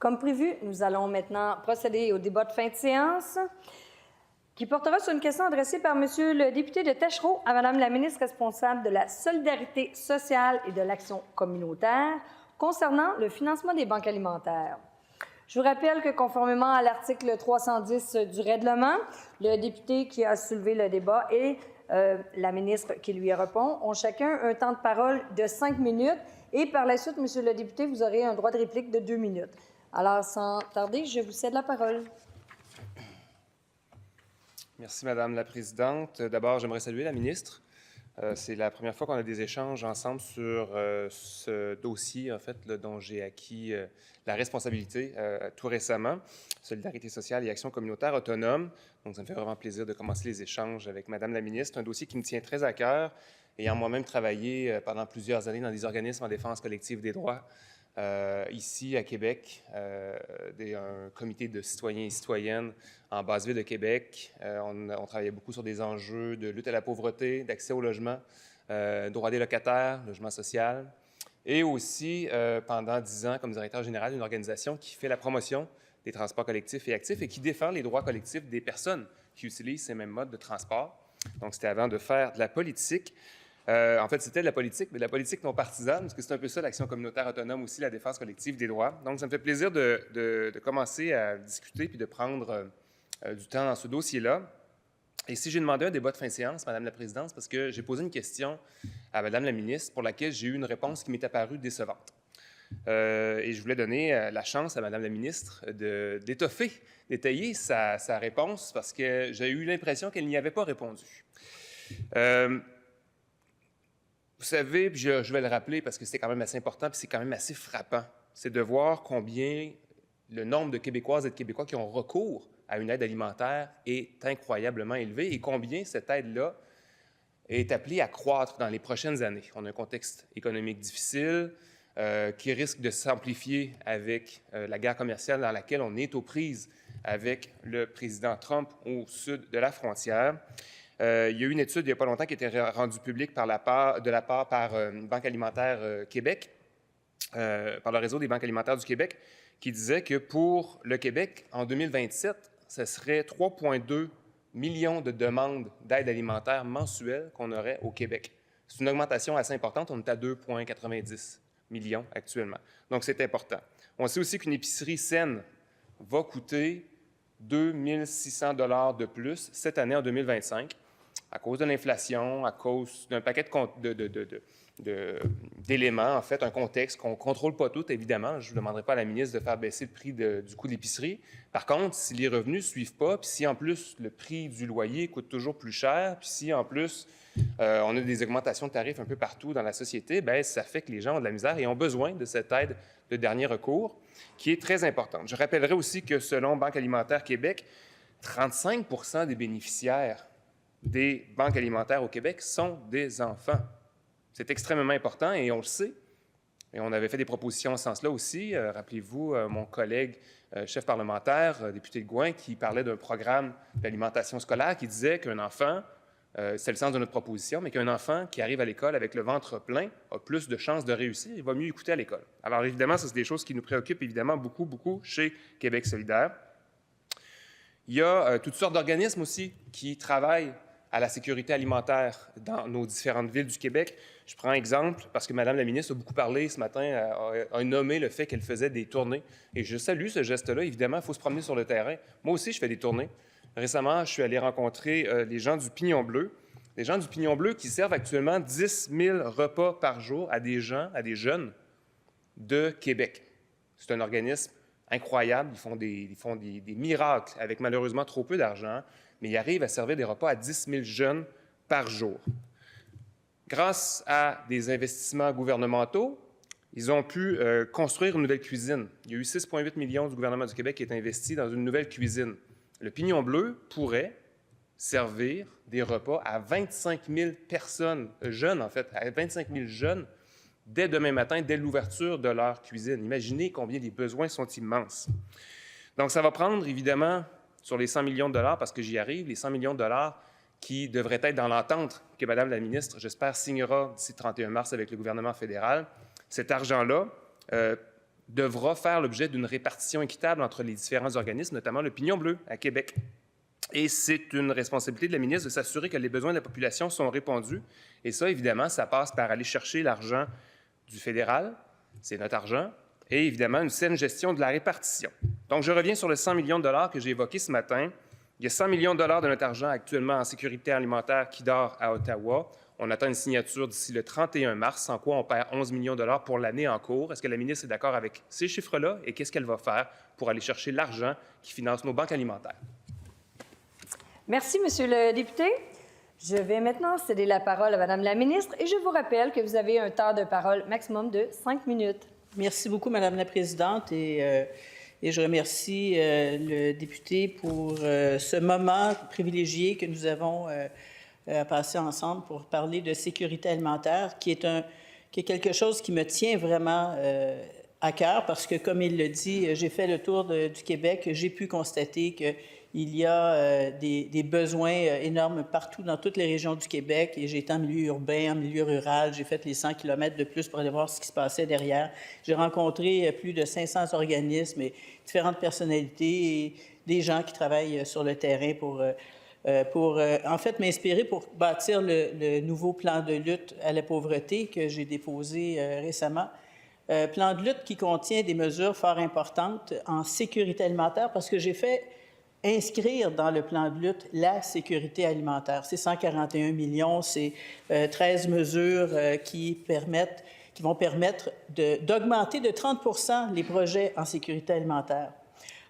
Comme prévu, nous allons maintenant procéder au débat de fin de séance qui portera sur une question adressée par M. le député de Taschereau à Mme la ministre responsable de la Solidarité sociale et de l'Action communautaire concernant le financement des banques alimentaires. Je vous rappelle que, conformément à l'article 310 du règlement, le député qui a soulevé le débat et la ministre qui lui répond ont chacun un temps de parole de 5 minutes et par la suite, Monsieur le député, vous aurez un droit de réplique de 2 minutes. Alors, sans tarder, je vous cède la parole. Merci, Madame la Présidente. D'abord, j'aimerais saluer la ministre. C'est la première fois qu'on a des échanges ensemble sur ce dossier, en fait, là, dont j'ai acquis la responsabilité tout récemment, Solidarité sociale et Action communautaire autonome. Donc, ça me fait vraiment plaisir de commencer les échanges avec Madame la ministre, un dossier qui me tient très à cœur, ayant moi-même travaillé pendant plusieurs années dans des organismes en défense collective des droits. Ici, à Québec, un comité de citoyens et citoyennes en basse ville de Québec. On travaillait beaucoup sur des enjeux de lutte à la pauvreté, d'accès au logement, droit des locataires, logement social. Et aussi, pendant 10 ans, comme directeur général d'une organisation qui fait la promotion des transports collectifs et actifs et qui défend les droits collectifs des personnes qui utilisent ces mêmes modes de transport. Donc, c'était avant de faire de la politique. En fait, c'était de la politique, mais de la politique non partisane, parce que c'est un peu ça, l'Action communautaire autonome, aussi la défense collective des droits. Donc, ça me fait plaisir de commencer à discuter puis de prendre du temps dans ce dossier-là. Et si j'ai demandé un débat de fin de séance, Madame la Présidente, c'est parce que j'ai posé une question à Madame la ministre pour laquelle j'ai eu une réponse qui m'est apparue décevante. Et je voulais donner la chance à Madame la ministre d'étoffer, d'étayer sa réponse, parce que j'ai eu l'impression qu'elle n'y avait pas répondu. Vous savez, puis je vais le rappeler parce que c'est quand même assez important, puis c'est quand même assez frappant, c'est de voir combien le nombre de Québécoises et de Québécois qui ont recours à une aide alimentaire est incroyablement élevé et combien cette aide-là est appelée à croître dans les prochaines années. On a un contexte économique difficile qui risque de s'amplifier avec la guerre commerciale dans laquelle on est aux prises avec le président Trump au sud de la frontière. Il y a eu une étude il n'y a pas longtemps qui a été rendue publique par Banque alimentaire Québec, par le réseau des banques alimentaires du Québec, qui disait que pour le Québec, en 2027, ce serait 3,2 millions de demandes d'aide alimentaire mensuelles qu'on aurait au Québec. C'est une augmentation assez importante. On est à 2,90 millions actuellement. Donc, c'est important. On sait aussi qu'une épicerie saine va coûter 2 600 $ de plus cette année en 2025 à cause de l'inflation, à cause d'un paquet d'éléments, en fait, un contexte qu'on ne contrôle pas tout, évidemment. Je ne demanderai pas à la ministre de faire baisser le prix du coût de l'épicerie. Par contre, si les revenus ne suivent pas, puis si en plus le prix du loyer coûte toujours plus cher, puis si en plus on a des augmentations de tarifs un peu partout dans la société, bien, ça fait que les gens ont de la misère et ont besoin de cette aide de dernier recours, qui est très importante. Je rappellerai aussi que selon Banque alimentaire Québec, 35 % des bénéficiaires des banques alimentaires au Québec sont des enfants. C'est extrêmement important et on le sait. Et on avait fait des propositions en ce sens-là aussi. Rappelez-vous, mon collègue chef parlementaire, député de Gouin, qui parlait d'un programme d'alimentation scolaire qui disait qu'un enfant, c'est le sens de notre proposition, mais qu'un enfant qui arrive à l'école avec le ventre plein a plus de chances de réussir, il va mieux écouter à l'école. Alors évidemment, ça, c'est des choses qui nous préoccupent évidemment beaucoup, beaucoup chez Québec solidaire. Il y a toutes sortes d'organismes aussi qui travaillent à la sécurité alimentaire dans nos différentes villes du Québec. Je prends exemple, parce que Mme la ministre a beaucoup parlé ce matin, a nommé le fait qu'elle faisait des tournées. Et je salue ce geste-là. Évidemment, il faut se promener sur le terrain. Moi aussi, je fais des tournées. Récemment, je suis allé rencontrer les gens du Pignon Bleu. Les gens du Pignon Bleu qui servent actuellement 10 000 repas par jour à des jeunes de Québec. C'est un organisme incroyable. Ils font des miracles avec malheureusement trop peu d'argent, mais ils arrivent à servir des repas à 10 000 jeunes par jour. Grâce à des investissements gouvernementaux, ils ont pu construire une nouvelle cuisine. Il y a eu 6,8 millions du gouvernement du Québec qui est investi dans une nouvelle cuisine. Le Pignon Bleu pourrait servir des repas à 25 000 personnes, jeunes en fait, à 25 000 jeunes, dès demain matin, dès l'ouverture de leur cuisine. Imaginez combien les besoins sont immenses. Donc, ça va prendre, évidemment, sur les 100 millions de dollars, parce que j'y arrive, les 100 millions de dollars qui devraient être dans l'entente que Mme la ministre, j'espère, signera d'ici le 31 mars avec le gouvernement fédéral. Cet argent-là devra faire l'objet d'une répartition équitable entre les différents organismes, notamment le Pignon Bleu à Québec. Et c'est une responsabilité de la ministre de s'assurer que les besoins de la population sont répondus. Et ça, évidemment, ça passe par aller chercher l'argent du fédéral, c'est notre argent, et évidemment une saine gestion de la répartition. Donc, je reviens sur le 100 millions de dollars que j'ai évoqué ce matin. Il y a 100 millions de dollars de notre argent actuellement en sécurité alimentaire qui dort à Ottawa. On attend une signature d'ici le 31 mars, sans quoi on perd 11 millions de dollars pour l'année en cours. Est-ce que la ministre est d'accord avec ces chiffres-là et qu'est-ce qu'elle va faire pour aller chercher l'argent qui finance nos banques alimentaires? Merci, Monsieur le député. Je vais maintenant céder la parole à Madame la ministre et je vous rappelle que vous avez un temps de parole maximum de 5 minutes. Merci beaucoup, Madame la Présidente, et je remercie le député pour ce moment privilégié que nous avons à passer ensemble pour parler de sécurité alimentaire, qui est quelque chose qui me tient vraiment à cœur, parce que, comme il le dit, j'ai fait le tour du Québec, j'ai pu constater que il y a des besoins énormes partout dans toutes les régions du Québec. Et j'ai été en milieu urbain, en milieu rural. J'ai fait les 100 km de plus pour aller voir ce qui se passait derrière. J'ai rencontré plus de 500 organismes et différentes personnalités et des gens qui travaillent sur le terrain pour en fait, m'inspirer pour bâtir le nouveau plan de lutte à la pauvreté que j'ai déposé récemment. Plan de lutte qui contient des mesures fort importantes en sécurité alimentaire parce que j'ai fait inscrire dans le plan de lutte la sécurité alimentaire. C'est 141 millions, c'est 13 mesures qui vont permettre d'augmenter de 30 % les projets en sécurité alimentaire.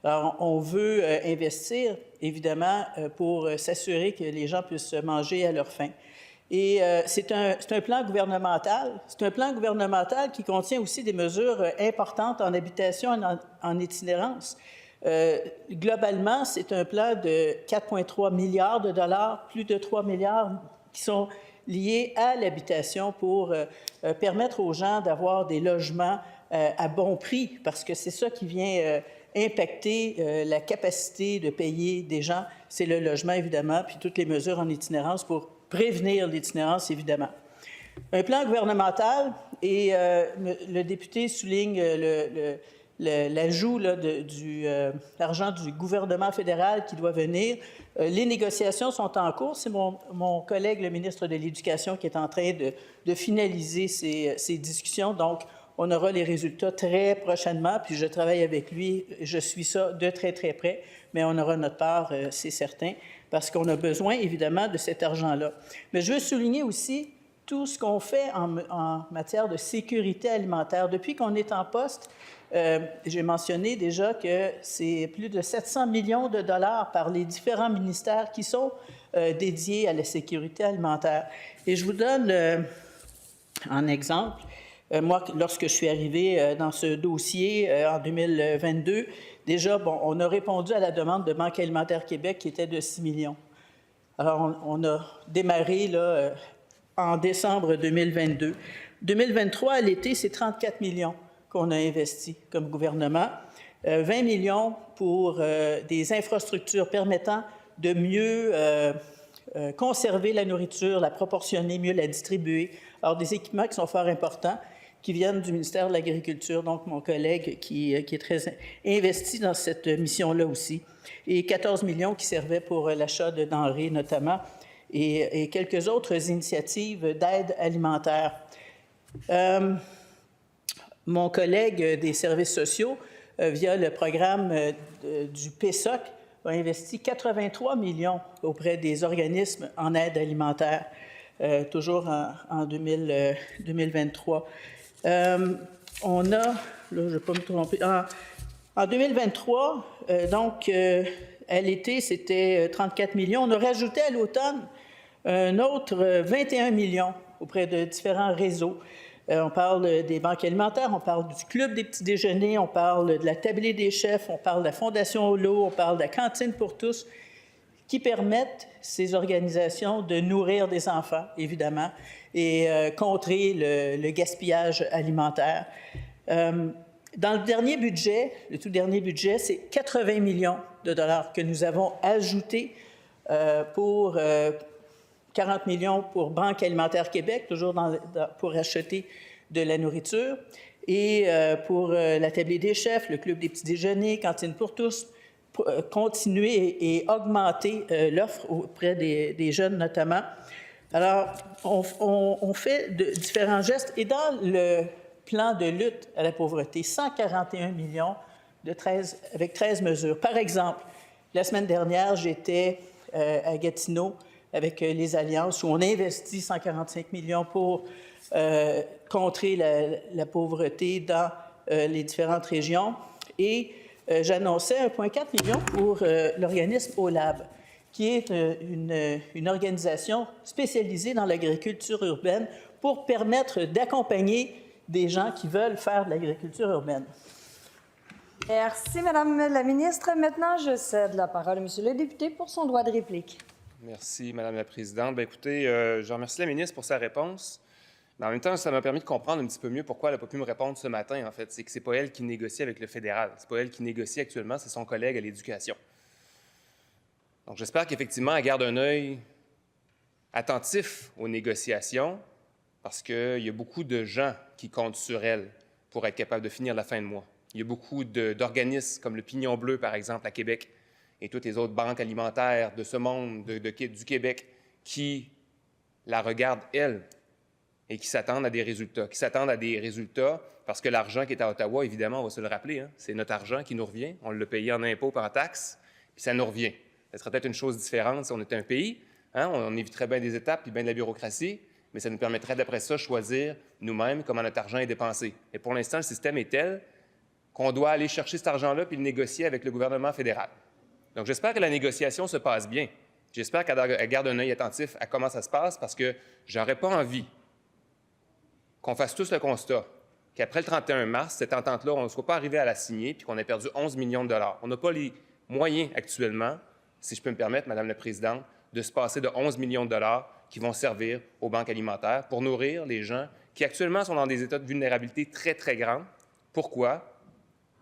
Alors, on veut investir, évidemment, pour s'assurer que les gens puissent manger à leur faim. Et c'est un plan gouvernemental. C'est un plan gouvernemental qui contient aussi des mesures importantes en habitation et en itinérance. Globalement, c'est un plan de 4,3 milliards de dollars, plus de 3 milliards qui sont liés à l'habitation pour permettre aux gens d'avoir des logements à bon prix, parce que c'est ça qui vient impacter la capacité de payer des gens. C'est le logement, évidemment, puis toutes les mesures en itinérance pour prévenir l'itinérance, évidemment. Un plan gouvernemental, et le député souligne l'ajout de l'argent du gouvernement fédéral qui doit venir. Les négociations sont en cours. C'est mon collègue, le ministre de l'Éducation, qui est en train de finaliser ces discussions. Donc, on aura les résultats très prochainement, puis je travaille avec lui. Je suis ça de très, très près, mais on aura notre part, c'est certain, parce qu'on a besoin, évidemment, de cet argent-là. Mais je veux souligner aussi tout ce qu'on fait en matière de sécurité alimentaire. Depuis qu'on est en poste, j'ai mentionné déjà que c'est plus de 700 millions de dollars par les différents ministères qui sont dédiés à la sécurité alimentaire. Et je vous donne un exemple. Moi, lorsque je suis arrivée dans ce dossier en 2022, déjà, on a répondu à la demande de Banque alimentaire Québec qui était de 6 millions. Alors, on a démarré là, en décembre 2022. 2023, à l'été, c'est 34 millions qu'on a investi comme gouvernement, 20 millions pour des infrastructures permettant de mieux conserver la nourriture, la proportionner, mieux la distribuer. Alors, des équipements qui sont fort importants, qui viennent du ministère de l'Agriculture, donc mon collègue qui est très investi dans cette mission-là aussi, et 14 millions qui servaient pour l'achat de denrées notamment, et quelques autres initiatives d'aide alimentaire. Mon collègue des services sociaux, via le programme du PSOC, a investi 83 millions auprès des organismes en aide alimentaire, toujours en 2023. On a, là, je ne vais pas me tromper, en 2023, donc, à l'été, c'était 34 millions. On a rajouté à l'automne un autre 21 millions auprès de différents réseaux. On parle des banques alimentaires, on parle du club des petits déjeuners, on parle de la tablée des chefs, on parle de la Fondation Holo, on parle de la cantine pour tous, qui permettent ces organisations de nourrir des enfants, évidemment, et contrer le gaspillage alimentaire. Dans le dernier budget, le tout dernier budget, c'est 80 millions de dollars que nous avons ajoutés pour 40 millions pour Banque alimentaire Québec, toujours pour acheter de la nourriture. Et pour l'Atelier des chefs, le Club des petits déjeuners, Cantine pour tous, continuer et augmenter l'offre auprès des jeunes notamment. Alors, on fait différents gestes. Et dans le plan de lutte à la pauvreté, 141 millions avec 13 mesures. Par exemple, la semaine dernière, j'étais à Gatineau avec les Alliances où on investit 145 millions pour contrer la pauvreté dans les différentes régions. Et j'annonçais 1,4 million pour l'organisme OLAB, qui est une organisation spécialisée dans l'agriculture urbaine pour permettre d'accompagner des gens qui veulent faire de l'agriculture urbaine. Merci, Madame la ministre. Maintenant, je cède la parole à Monsieur le député pour son droit de réplique. Merci, Madame la présidente. Bien, écoutez, je remercie la ministre pour sa réponse. Mais en même temps, ça m'a permis de comprendre un petit peu mieux pourquoi elle n'a pas pu me répondre ce matin, en fait. C'est que ce n'est pas elle qui négocie avec le fédéral. Ce n'est pas elle qui négocie actuellement, c'est son collègue à l'éducation. Donc, j'espère qu'effectivement, elle garde un œil attentif aux négociations, parce qu'il y a beaucoup de gens qui comptent sur elle pour être capable de finir la fin de mois. Il y a beaucoup d'organismes comme le Pignon Bleu, par exemple, à Québec, et toutes les autres banques alimentaires de ce monde, du Québec, qui la regardent, elle, et qui s'attendent à des résultats, parce que l'argent qui est à Ottawa, évidemment, on va se le rappeler, hein, c'est notre argent qui nous revient. On l'a payé en impôts par taxes, puis ça nous revient. Ça serait peut-être une chose différente si on était un pays. Hein, on éviterait bien des étapes puis bien de la bureaucratie, mais ça nous permettrait d'après ça choisir nous-mêmes comment notre argent est dépensé. Et pour l'instant, le système est tel qu'on doit aller chercher cet argent-là puis le négocier avec le gouvernement fédéral. Donc, j'espère que la négociation se passe bien. J'espère qu'elle garde un œil attentif à comment ça se passe, parce que j'aurais pas envie qu'on fasse tous le constat qu'après le 31 mars, cette entente-là, on ne soit pas arrivé à la signer puis qu'on ait perdu 11 millions de dollars. On n'a pas les moyens actuellement, si je peux me permettre, Madame la présidente, de se passer de 11 millions de dollars qui vont servir aux banques alimentaires pour nourrir les gens qui actuellement sont dans des états de vulnérabilité très, très grands. Pourquoi?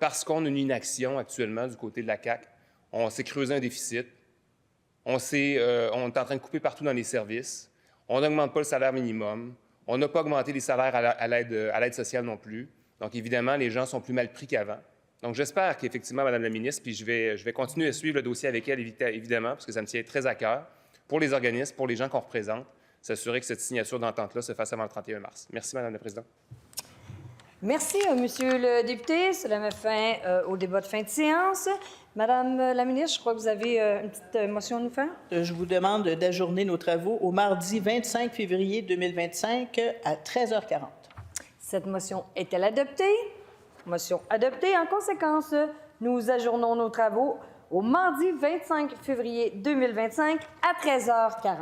Parce qu'on a une inaction actuellement du côté de la CAQ. On s'est creusé un déficit. On est en train de couper partout dans les services. On n'augmente pas le salaire minimum. On n'a pas augmenté les salaires à l'aide sociale non plus. Donc, évidemment, les gens sont plus mal pris qu'avant. Donc, j'espère qu'effectivement, Madame la ministre, puis je vais continuer à suivre le dossier avec elle, évidemment, parce que ça me tient très à cœur, pour les organismes, pour les gens qu'on représente, s'assurer que cette signature d'entente-là se fasse avant le 31 mars. Merci, Madame la présidente. Merci, Monsieur le député. Cela met fin au débat de fin de séance. Madame la ministre, je crois que vous avez une petite motion à nous faire. Je vous demande d'ajourner nos travaux au mardi 25 février 2025 à 13h40. Cette motion est-elle adoptée? Motion adoptée. En conséquence, nous ajournons nos travaux au mardi 25 février 2025 à 13h40.